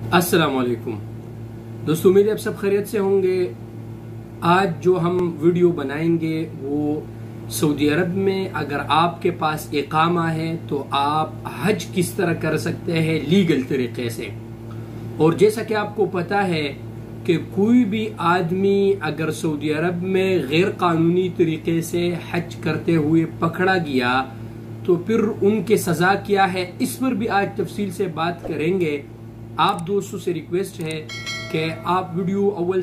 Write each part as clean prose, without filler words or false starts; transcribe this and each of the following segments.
अस्सलामुअलैकुम दोस्तों, उम्मीद है आप सब खैरियत से होंगे। आज जो हम वीडियो बनाएंगे वो सऊदी अरब में अगर आपके पास इकामा है तो आप हज किस तरह कर सकते हैं लीगल तरीके से। और जैसा कि आपको पता है कि कोई भी आदमी अगर सऊदी अरब में गैर कानूनी तरीके से हज करते हुए पकड़ा गया तो फिर उनके सजा क्या है, इस पर भी आज तफसील से बात करेंगे। आप दोस्तों से रिक्वेस्ट है कि आप वीडियो अव्वल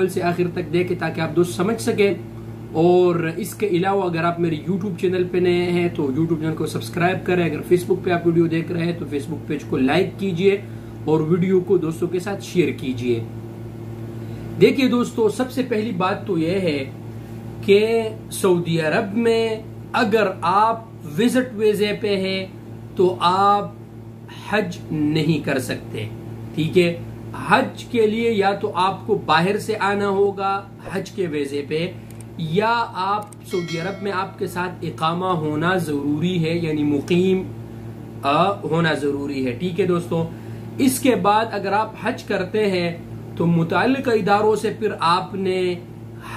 से आखिर तक देखें ताकि आप दोस्त समझ सकें। और इसके अलावा अगर आप मेरे YouTube चैनल पे नए हैं तो YouTube चैनल को सब्सक्राइब करें। अगर Facebook पे आप वीडियो देख रहे हैं तो Facebook पेज को लाइक कीजिए और वीडियो को दोस्तों के साथ शेयर कीजिए। देखिए दोस्तों, सबसे पहली बात तो यह है कि सऊदी अरब में अगर आप विजिट वीजे पे हैं तो आप हज नहीं कर सकते। ठीक है, हज के लिए या तो आपको बाहर से आना होगा हज के वीजे पे, या आप सऊदी अरब में आपके साथ इकामा होना जरूरी है, यानी मुकीम होना जरूरी है। ठीक है दोस्तों, इसके बाद अगर आप हज करते हैं तो मुताल्लिका इदारों से फिर आपने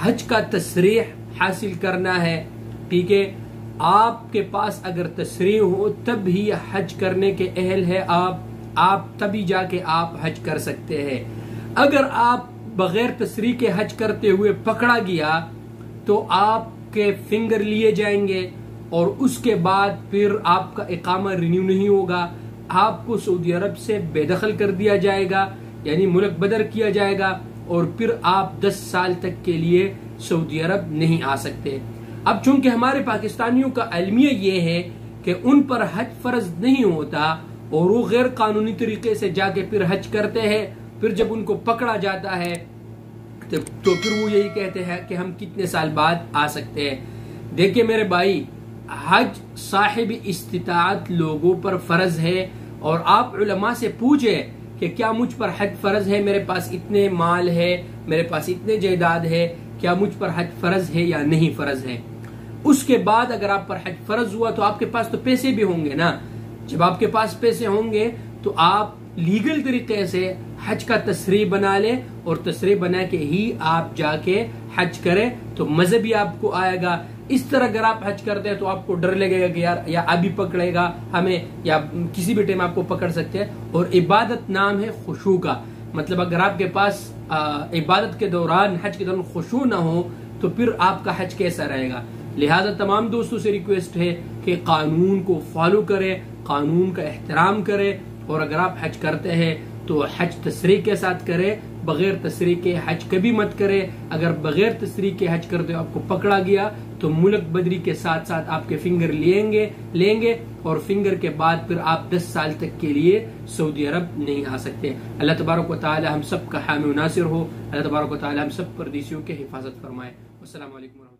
हज का तसरीह हासिल करना है। ठीक है, आपके पास अगर तसरीह हो तब ही हज करने के अहल है आप तभी जाके आप हज कर सकते हैं। अगर आप बगैर तसरीह के हज करते हुए पकड़ा गया तो आपके फिंगर लिए जाएंगे और उसके बाद फिर आपका इकामा रिन्यू नहीं होगा, आपको सऊदी अरब से बेदखल कर दिया जाएगा, यानी मुल्क बदर किया जाएगा और फिर आप 10 साल तक के लिए सऊदी अरब नहीं आ सकते। अब चूंकि हमारे पाकिस्तानियों का अलमिया ये है कि उन पर हज फर्ज नहीं होता और वो गैर कानूनी तरीके से जाके फिर हज करते हैं, फिर जब उनको पकड़ा जाता है तो फिर वो यही कहते हैं कि हम कितने साल बाद आ सकते हैं। देखिए मेरे भाई, हज साहिब इस्तिताअत लोगों पर फर्ज है और आप उलमा से पूछे कि क्या मुझ पर हज फर्ज है, मेरे पास इतने माल है, मेरे पास इतने जायदाद है, क्या मुझ पर हज फर्ज है या नहीं फर्ज है। उसके बाद अगर आप पर हज फर्ज हुआ तो आपके पास तो पैसे भी होंगे ना। जब आपके पास पैसे होंगे तो आप लीगल तरीके से हज का तसरीह बना ले और तसरीह बना के ही आप जाके हज करें तो मजे भी आपको आएगा। इस तरह अगर आप हज करते हैं तो आपको डर लगेगा कि यार या अभी पकड़ेगा हमें या किसी भी टाइम आपको पकड़ सकते हैं। और इबादत नाम है खुशू का, मतलब अगर आपके पास इबादत के दौरान हज के दौरान खुशू ना हो तो फिर आपका हज कैसा रहेगा। लिहाजा तमाम दोस्तों से रिक्वेस्ट है कि कानून को फॉलो करें, कानून का एहतराम करें और अगर आप हज करते हैं तो हज तसरीह के साथ करें, बगैर तसरीह के हज कभी मत करें। अगर बगैर तसरीह के हज करते हो आपको पकड़ा गया तो मुल्क बदरी के साथ साथ आपके फिंगर लेंगे और फिंगर के बाद फिर आप 10 साल तक के लिए सऊदी अरब नहीं आ सकते। अल्लाह तबारक व तआला हम सब का हामी नासिर हो। अल्लाह तबारक व तआला हम सब परदेशियों के हिफाजत फरमाए। अस्सलाम वालेकुम।